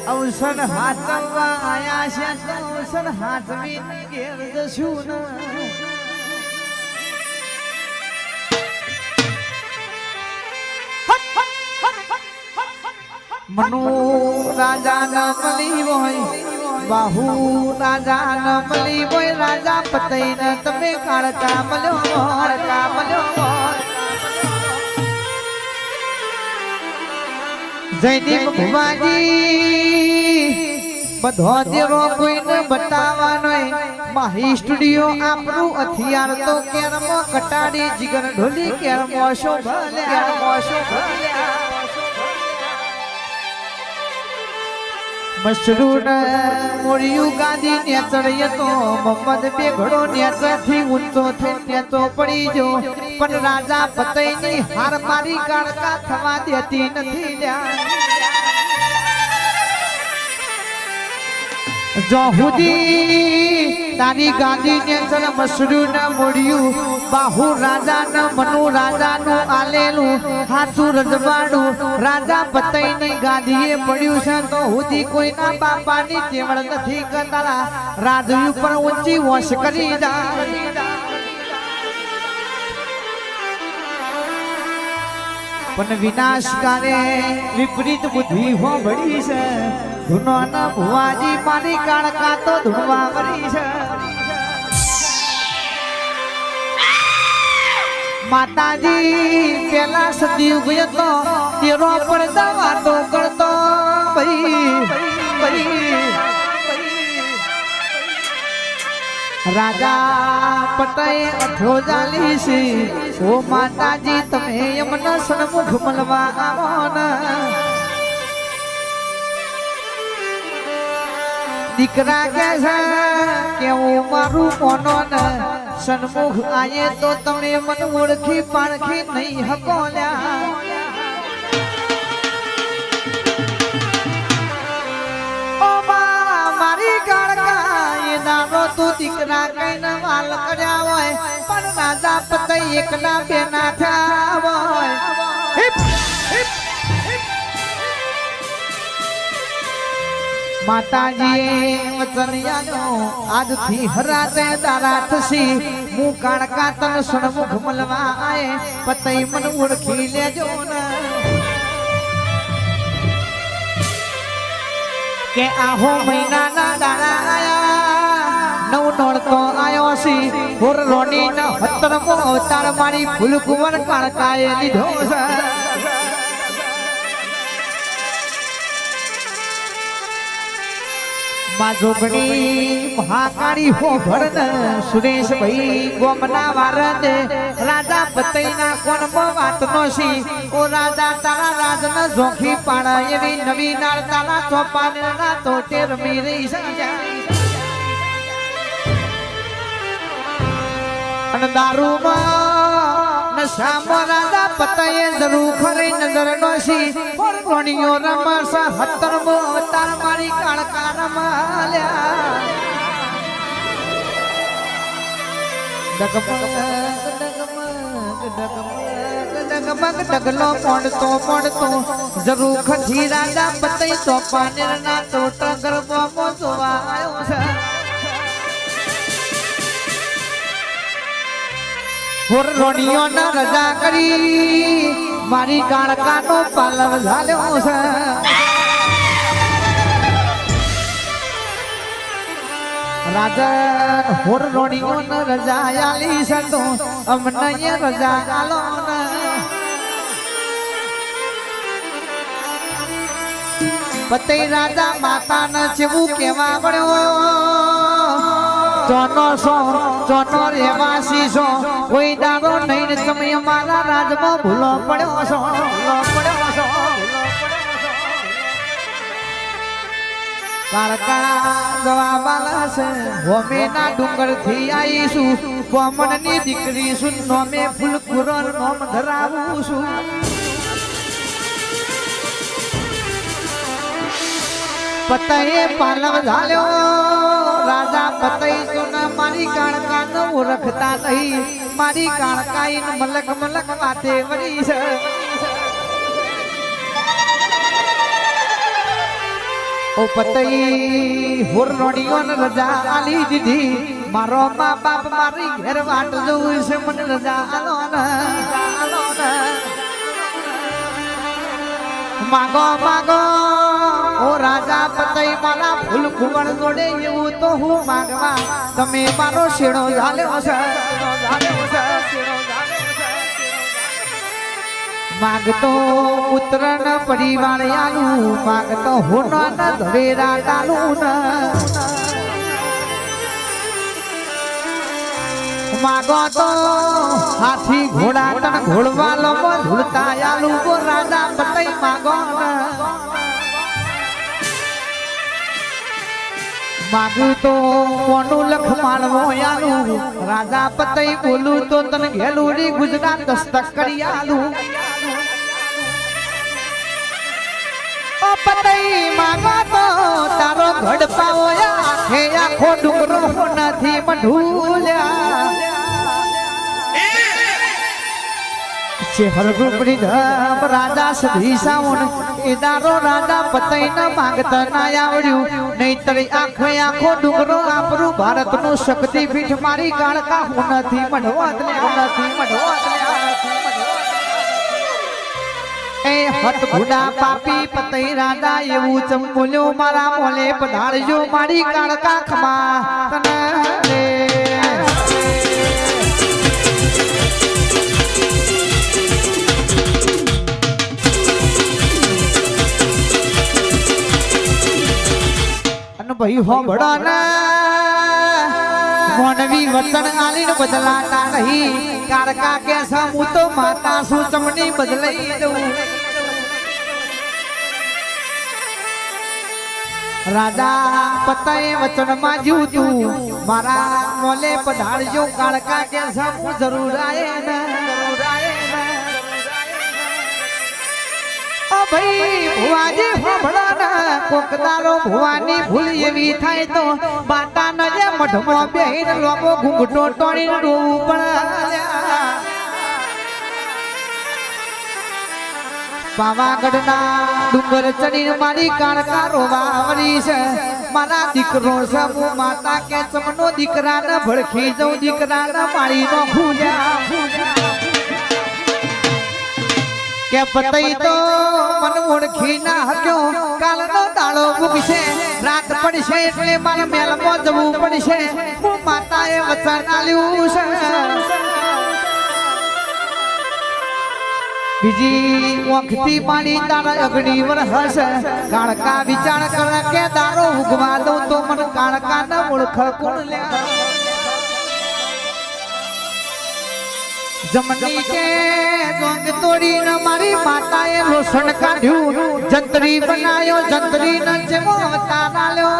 અવસર હાથવા આયા છે તો અવસર હાથવી ઘેર જશું ને મનુ રાજા ન મળી હોય બાહુ રાજા ન મળી હોય રાજા પતઈ ન તમે કાળકા મળ્યો જયદીપ ભુવાજી બધો દેરો કોઈને બતાવવાનો માહી સ્ટુડિયો આપણું હથિયાર તો કેરમો કટાડી જીગર ઢોલી કેરમો શોભલ્યા મસરૂર મોરિયું ગાદી ને ચડ્ય તો મોહમ્મદ બેઘડો નેચથી ઊંચો થઈ નેચો પડી જો પણ રાજા પતઈની હાર મારી કાળકા થવા દેતી નથી જો હુદી તારી ગાદી ને ચડ મસરૂર મોરિયું બાહુ રાજા ન મનુ રાજા નું આલેલું હાથું રજવાડું રાજા પતઈ ની ગાદીએ પડ્યું છે તો હુદી કોઈના બાપાની તેવડ નથી કરતા રાજુ પર ઊંચી વોશ કરી જાય પણ વિનાશકારે વિપરીત બુદ્ધિ હોબળી છે ધૂનો ન ભુવાજી મારી કાળકા તો ધૂણવા વળી છે માતાજી પેલા સતયુગ હતો તેરો પર વાતો કરતો રાજા પટાએ અઠો જાલી ઓ માતાજી તમે એમના સન્મુખ મળવા આવો ને દીકરા કે છે કે હું મારું કોનો ને સન્મુખ આયે તો તમે મન ઓળખી પારખી નહીં હકોલ્યા ઓ મારી કાળકા એ નાનો તું દીકરા કઈને વાલ કર્યા હોય પણ રાજા પતઈ એકના બેના થયા હોય માતાજી વચનિયાનો આજથી હરાતે તારા થસી હું કાળકા તન સન્મુખ મળવા આયે પતઈ મન ઓળખી લેજો ને કે આહો મહિનાના દાડા આયા નવ નોળતો આયો સી હોર રોની ન હતરમો અવતાર મારી ફૂલ કુંવર કાળકાએ લીધો છે જોગણી મહાકાળી હો ભરન સુરેશ ભાઈ ગોમના વારદ રાજા પતઈના કોણમાં વાતનો સી ઓ રાજા તારા રાજન જોખી પાડા એવી નવી નાળ તારા ચોપાનેના તોટે રમી રહી છે અને દારૂમાં નશામાં રાજા પતઈએ જરૂર ખરી નજર નો સી કોણીઓ રમસ હતરમો અવતાર મારી કાળકા રમાલ્યા ડગમગ ડગલો પડતો જરૂર ખથી રાજા પતઈ ચોપાનેર ના તોટ ગરબો જોવા આવ્યો છે હોર રોણીઓ ના રજા કરી મારી કાળકા નો પાલવ ઝાલ્યો છે રાજા હોર રોણીઓ ના રજા આલી છે તો અમને રજા આલો ને પતઈ રાજા માતા ન જેવું કેવા પડ્યો ચોનો રેવાસી છો કોઈ દાડો નહીં તમે અમારા રાજમાં ભૂલો પડ્યો છો કાળકા ગવાવાલા છે હોમેના ડુંગર થી આવીશું કોમણની દીકરી છું નોમે ફૂલ કુરર નોમ ધરાવું છું પતઈએ પાલવ ઝાલ્યો રાજા પતઈ સુના મારી કાળકા ન ઓળખતા નહીં મારી કાળકાઈ મલક વાતે વળી છે ઓ ओ पतई हुरनियों ने रजा आली दीदी मारो माँ बाप मारी घर वाट जो इसे मन रजा आलो ना मागो मागो ओ राजा पतई मारा फूल कुंवर जोड़े यू तो हूँ मागवा तमे मारो शेड़ो झाले ओसा मागतो उतरण परिवार आलू मागतो होना न धरेरा डालू न मागो तो हाथी घोड़ा तन घोड़वा लो धुलता आलू को राजा पतई मागो न मागू तो कोनु लख मालवो आलू राजा पतई बोलू तो तन घेलूरी गुजरात दस्तक करी आलू ओ पतई मागो तो तारो घड़ पाओ आखे आखो डुंगरो नथी मढूल्या हरगुपड़ी धम राजा सधी सावन इदारो राजा पतई न मागता ना आवड्यू नहीतर आखे आखो डुंगरो आपरू भारत नु शक्ति पीठ मारी काळका हुनथी मढवादल्या ए हत भुडा पापी पतई राजा एवू चंबोल्यो मारा मोले पधारजो मारी काळका खमा तने भाई हो बड़ा ना मोनवी वचन आली न बदलाता नहीं कारका कैसा मुँह तो माता सु चमनी बदलई दू राजा पतई वचन माजू तू मारा मोले पधारजो कारका कैसा मुँह जरूर आए ना भाई भुवाजी हो बड़ा ना कोकदारो भुवानी भूल एवी थाय तो बाटा न जे मठमो बेहीन लोबो घुंघटो टोणी रोऊ पड़ा पावागढ़ना डुंगर चढ़ी मारी काणका रोवा वरी से मारा दीकरो सब माता के चमनो दीकरा न भड़खी जो दीकरा न मारी नो भूल्या के पतई तो मन ओळखी ना हक्यो काल नो दाड़ो उगशे रात पड़शे એટલે માર મેલ માં જવું પડશે હું માતાએ વચન આલ્યું છે બીજી વખતી પાણી તારા અગડી વરહસ કાળકા વિચાર કર કે દારો ઉગવા દઉં તો મન કાળકા ન ઓળખ કોણ લે जमनी के जोंग तोड़ी न मारी माताए लोसण काढ्यू जंतरी बनायो जंतरी न जेमो ताना लो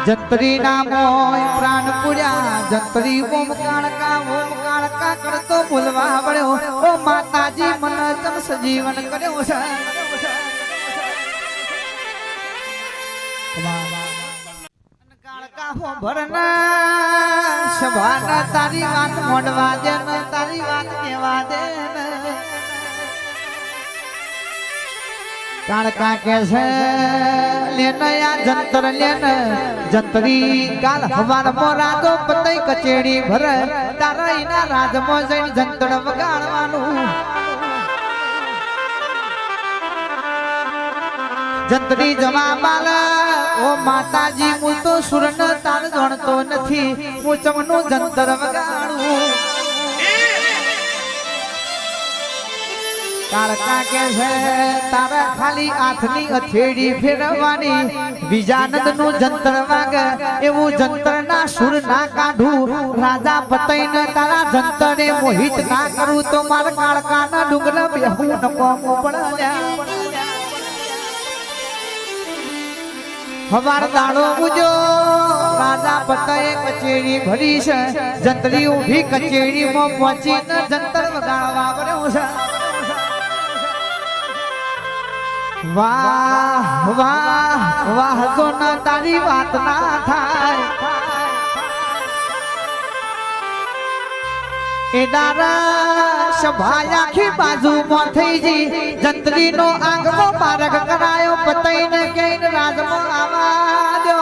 जंतरी नामो प्राण पुड्या जंतरी ओम काळका करतो बोलवा बळ्यो ओ माताजी मन चम सजीवन कर्यो छे हो भरना सभाना तारी बात मोडवा दे न तारी बात केवा दे न काळका कैसे लेना या जंतर लेन जंतरी काल हवार मोरा तो पतई कचेड़ी भर तारा इना राज मो जई जंतर वगाड़वानु जंतरी जमा माला ओ माताजी मु तो सुरन तार गणतो नथी मु चमनो जंतर वगाड़ू काळका के छे तारा खाली आठनी अथेड़ी फेरवानी बीजानंद नु जंतर वागे एवो जंतर ना सुर ना काढू राजा पतई न तारा जंतरे मोहित ना करू तो मार काळका ना डुंगर बेहू नको पड़ल्या हवार दाड़ो बुझो राजा पतई कचेरी भरी से जंतरी उभी कचेरी में पहुंची न जंतर वगाड़वा बन्यो छे वाह वाह वाह तो न तारी बात ना थाय એ દારા સભાય આખી બાજુમાં થઈ જી જંત્રીનો આગમો માર્ગ કરાયો પતઈને કઈને રાજમાં આવા દો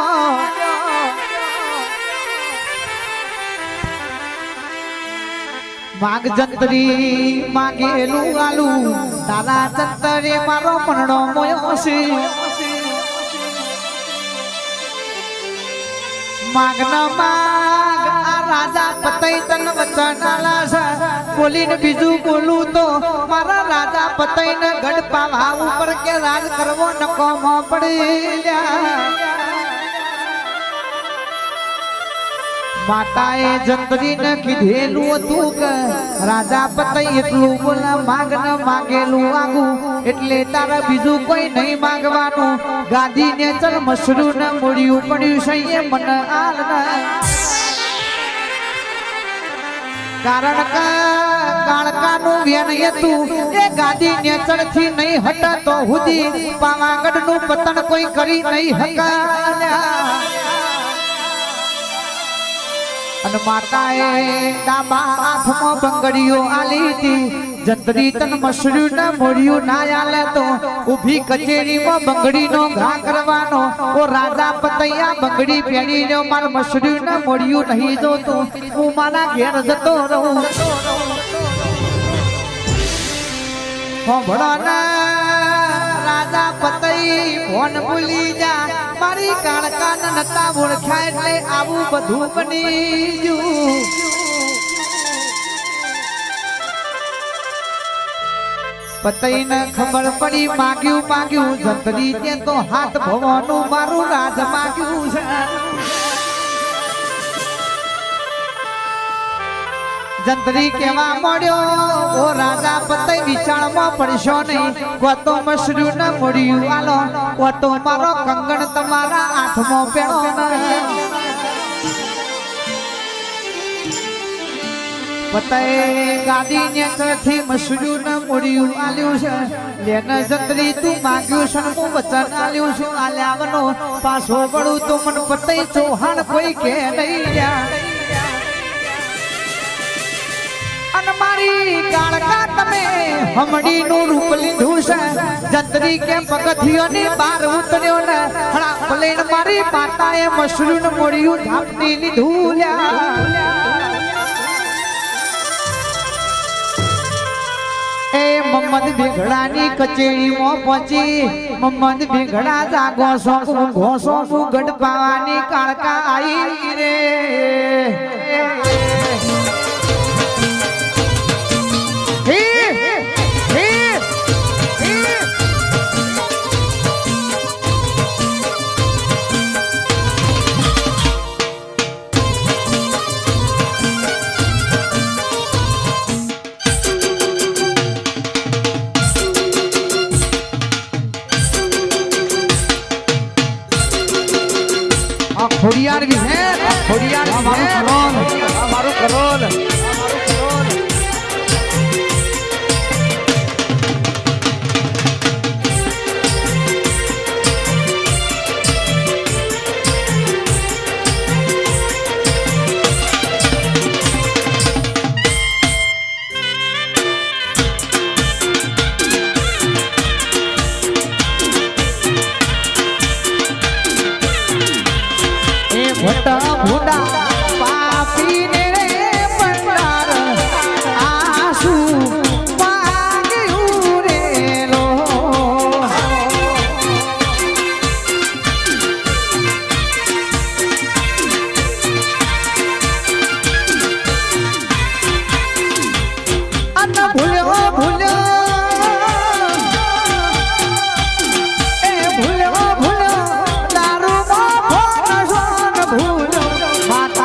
માગ જંત્રી માગેલું આલુ તારા જંતરે મારો મરણો મોયો છે માગ ન માગ આ રાજા પતઈ તન વચન આલા બોલીને બીજું બોલું તો મારા રાજા પતઈને ગઢ પાવા ઉપર કે રાજ કરવો નકોમો પડી માતાએ જંત્રીને કીધેલું હતું કે રાજા પતઈ એટલું બોલા માગ ન માગેલું આગું એટલે તારા બીજું કોઈ નહીં માગવાનું ગાદીને ચલ મસરું ન મૂળ્યું પડ્યું છે મને આલ કારણ કે કાળકાનું વેન હતું એ ગાદીને ચડથી નહીં હટા તો હુદી પાવાગઢનું પતન કોઈ કરી નહીં હકા અને માતાએ ડાબા હાથમાં બંગડીઓ આલી હતી જંત્રી તન મસર્યું ના મોડ્યું ના આલે તો ઊભી કચેરીમાં બંગડીનો ઘા કરવાનો ઓ રાજા પતૈયા બંગડી પહેરીને માર મસર્યું ના મોડ્યું નહીં જોતું હું મારા ઘેર જતો રહું રાજા પતઈ ફોન ભૂલી જા મારી કાળકા નતા ઓળખાય એટલે આવું બધું બની ગયું પતઈને ખબર પડી માગ્યું જંત્રી તે તો હાથ ભવાનું મારું રાજ માગ્યું છે જંત્રી કેવા મળ્યો ઓ રાજા પતઈ વિચારમાં પડશો નહીં કોતો મસરું ન મળ્યું આલો કોતો મારો કંગણ તમારા હાથમાં પેણો પતઈ ગાદીને ચડથી મસરું ન મળ્યું આલ્યું છે લેને જંત્રી તું માગ્યું છે હું વચન આલ્યું છું આલ્યાવનો પાછો પડું તો મન પતઈ ચૌહાણ કોઈ કે નહીં ગયા મારી કાળકા તમે હમડી નું રૂપ લીધું છે જંત્રી કે પગથિયો ની બાર ઉતર્યો ને હળા પ્લેન મારી માતાએ મસરું ને મોડ્યું ઢાપટી લીધું એ મમ્મદ ભેગડાની કચેરીમાં પહોંચી મમ્મદ ભેગડા જાગો સો ઘોસો ગઢ પાવાની કાળકા આવી રે खोड़ियार भी है खोड़ियार हमारो करोल ભટા ભૂડા પાપી ને રે પંડાર આસુ પાગ્યું રે લો અન ભૂલ્યો દારૂ ભૂલો માતા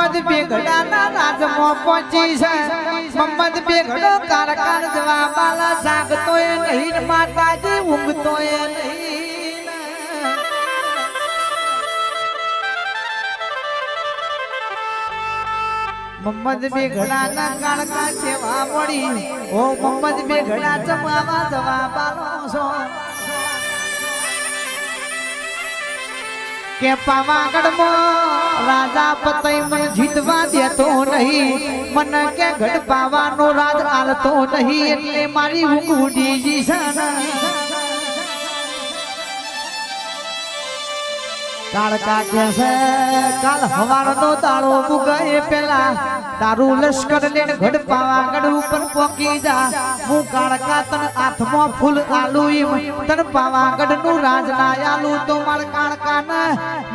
મમ્મદ બેગડાના રાજમાં પહોંચી છે મમ્મદ બેગડો કારકાર જવા બાલા જાગતો એ નહીં માતાજી ઊંઘતો એ નહીં મમ્મદ બેગડાના કારકાર સેવા મળી ઓ મમ્મદ બેગડા જમાવા જવા બાલો છો કે પાવાગઢમાં રાજા પતઈ મને જીતવા દેતો નહીં મને કે ગઢ પાવાનો રાજ આલતો નહીં એટલે મારી ઊંઘ ઉડી જી છે કાળકા કે છે કાલ હવારનો દાડો મુગાએ પેલા તારું લશ્કર લઈને ગઢ પાવાગઢ ઉપર પોકી જા હું કાળકા તન હાથમાં ફૂલ આલુ તન પાવાગઢ નું રાજ ના આલુ તો માર કાળકા ને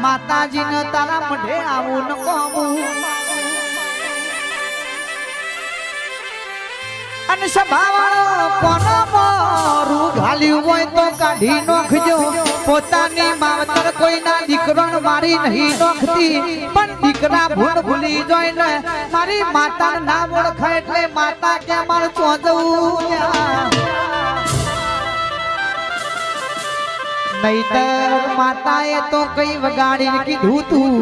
માતાજી ને તારા મઢે આવું ન કોમું અને સભાવાળો કોનો મોરું ઘાલ્યું હોય તો કાઢી નોખજો પોતાની માવતર કોઈના દીકરોને મારી નહીં નોખતી પણ દીકરા ભૂલી જોઈ ને મારી માતાને નામ ઓળખાય એટલે માતા કે મારે ચોજવું નહીતર માતાએ તો કઈ વગાડીને કીધું તું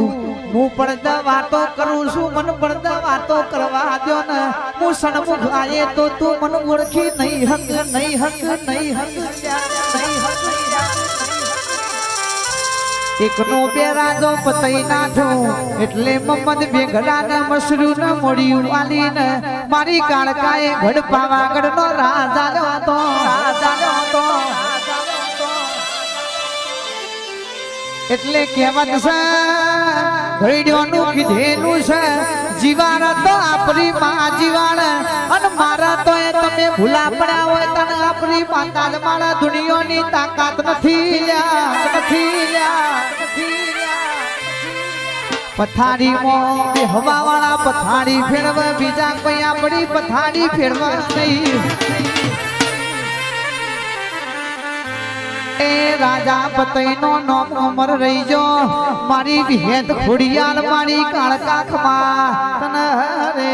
હું પડદા વાતો કરું છું મન પડદા વાતો કરવા દો ને હું સણમુખ આયે તો તું મન ઓળખી નહીં હક નહીં હક નહીં હક નહીં હક એકનો બે રાજો પતઈ નાઠો એટલે મમ્મદ બેગડાને મસરૂ ન મળ્યું આલીને મારી કાળકાએ ગઢ પાવાગઢ નો રાજા હતો એટલે કહેવત છે ઘડીઓનું કીધેલું છે જીવાણ તો આપણી માં જીવાણ અને મારા તો એ તમે ભૂલા પડ્યા હોય તને આપણી માતા જ મારા દુનિયાની તાકાત નથી પથારીમાં હવા વાળા પથારી ફેરવા બીજા કોઈ આપણી પથારી ફેરવા નહીં એ રાજા પતઈનો નામ અમર રહી જો મારી ભેદ ખોડિયાલ મારી કાળકા ખમા તન રે